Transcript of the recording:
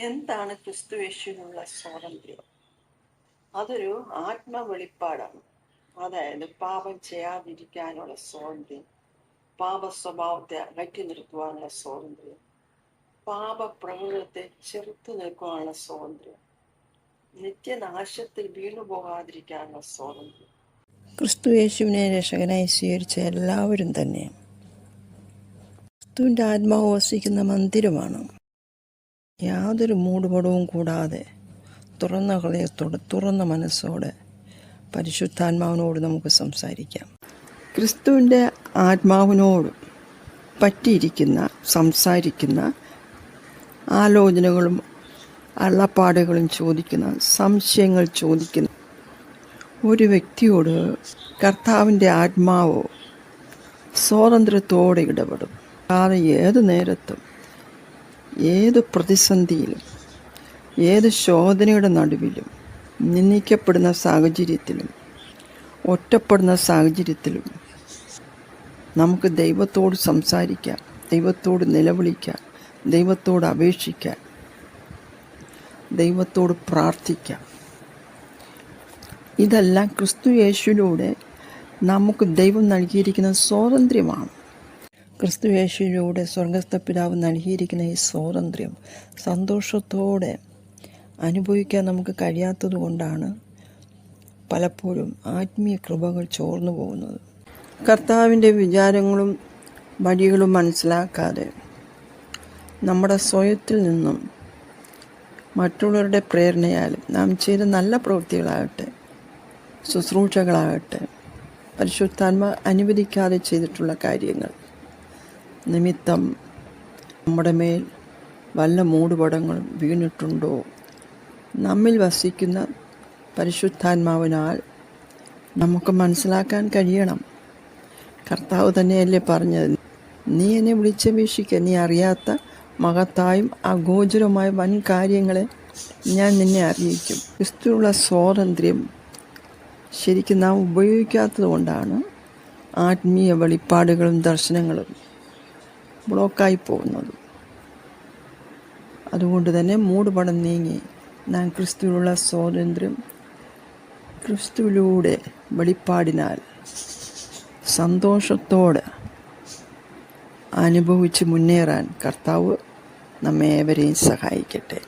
എന്താണ് ക്രിസ്തുയേശുവിനുള്ള സ്വാതന്ത്ര്യം? അതൊരു ആത്മവെളിപ്പാടാണ്. അതായത് പാപം ചെയ്യാതിരിക്കാനുള്ള സ്വാതന്ത്ര്യം, പാപ സ്വഭാവത്തെ അകറ്റി നിർത്തുവാനുള്ള സ്വാതന്ത്ര്യം, പാപപ്രകൃതത്തെ ചെറുത്തു നിൽക്കുവാനുള്ള സ്വാതന്ത്ര്യം, നിത്യനാശത്തിൽ വീണുപോകാതിരിക്കാനുള്ള സ്വാതന്ത്ര്യം. ക്രിസ്തുയേശുവിനെ രക്ഷകനായി സ്വീകരിച്ച എല്ലാവരും തന്നെ ക്രിസ്തുവിൻ്റെ ആത്മാവ് വസിക്കുന്ന മന്ദിരമാണ്. യാതൊരു മൂടുപടവും കൂടാതെ തുറന്ന ഹൃദയത്തോടെ തുറന്ന മനസ്സോടെ പരിശുദ്ധാത്മാവിനോട് നമുക്ക് സംസാരിക്കാം. ക്രിസ്തുവിൻ്റെ ആത്മാവിനോട് പറ്റിയിരിക്കുന്ന സംസാരിക്കുന്ന ആലോചനകളും അള്ളപ്പാടുകളും ചോദിക്കുന്ന സംശയങ്ങൾ ചോദിക്കുന്ന ഒരു വ്യക്തിയോട് കർത്താവിൻ്റെ ആത്മാവ് സ്വാതന്ത്ര്യത്തോടെ ഇടപെടും. കാരണം ഏത് നേരത്തും ഏത് പ്രതിസന്ധിയിലും ഏത് ശോധനയുടെ നടുവിലും നിന്ദിക്കപ്പെടുന്ന സാഹചര്യത്തിലും ഒറ്റപ്പെടുന്ന സാഹചര്യത്തിലും നമുക്ക് ദൈവത്തോട് സംസാരിക്കാം, ദൈവത്തോട് നിലവിളിക്കാം, ദൈവത്തോട് അപേക്ഷിക്കാം, ദൈവത്തോട് പ്രാർത്ഥിക്കാം. ഇതെല്ലാം ക്രിസ്തു യേശുവിലൂടെ നമുക്ക് ദൈവം നൽകിയിരിക്കുന്ന സ്വാതന്ത്ര്യമാണ്. ക്രിസ്തു യേശുവിലൂടെ സ്വർഗസ്ഥ പിതാവ് നൽകിയിരിക്കുന്ന ഈ സ്വാതന്ത്ര്യം സന്തോഷത്തോടെ അനുഭവിക്കാൻ നമുക്ക് കഴിയാത്തത് കൊണ്ടാണ് പലപ്പോഴും ആത്മീയ കൃപകൾ ചോർന്നു പോകുന്നത്. കർത്താവിൻ്റെ വിചാരങ്ങളും വഴികളും മനസ്സിലാക്കാതെ നമ്മുടെ സ്വയത്തിൽ നിന്നും മറ്റുള്ളവരുടെ പ്രേരണയാലും നാം ചെയ്ത നല്ല പ്രവൃത്തികളാകട്ടെ, ശുശ്രൂഷകളാകട്ടെ, പരിശുദ്ധാത്മ അനുവദിക്കാതെ ചെയ്തിട്ടുള്ള കാര്യങ്ങൾ നിമിത്തം നമ്മുടെ മേൽ വല്ല മൂടുപടങ്ങളും വീണിട്ടുണ്ടോ? നമ്മിൽ വസിക്കുന്ന പരിശുദ്ധാത്മാവിനാൽ നമുക്ക് മനസ്സിലാക്കാൻ കഴിയണം. കർത്താവ് തന്നെയല്ലേ പറഞ്ഞത്, നീ എന്നെ വിളിച്ചപേക്ഷിക്കുക, നീ അറിയാത്ത മഹത്തായും അഗോചരമായ വൻ കാര്യങ്ങളെ ഞാൻ നിന്നെ അറിയിക്കും. ക്രിസ്തുവിലുള്ള സ്വാതന്ത്ര്യം ശരിക്കും നാം ഉപയോഗിക്കാത്തത് കൊണ്ടാണ് ആത്മീയ വെളിപ്പാടുകളും ദർശനങ്ങളും ബ്ലോക്കായി പോകുന്നത്. അതുകൊണ്ട് തന്നെ മൂടുപടം നീങ്ങി നാം ക്രിസ്തുവിലുള്ള സ്വാതന്ത്ര്യം ക്രിസ്തുവിലൂടെ വെളിപ്പാടിനാൽ സന്തോഷത്തോടെ അനുഭവിച്ച് മുന്നേറാൻ കർത്താവ് നമ്മെ ഏവരെയും സഹായിക്കട്ടെ.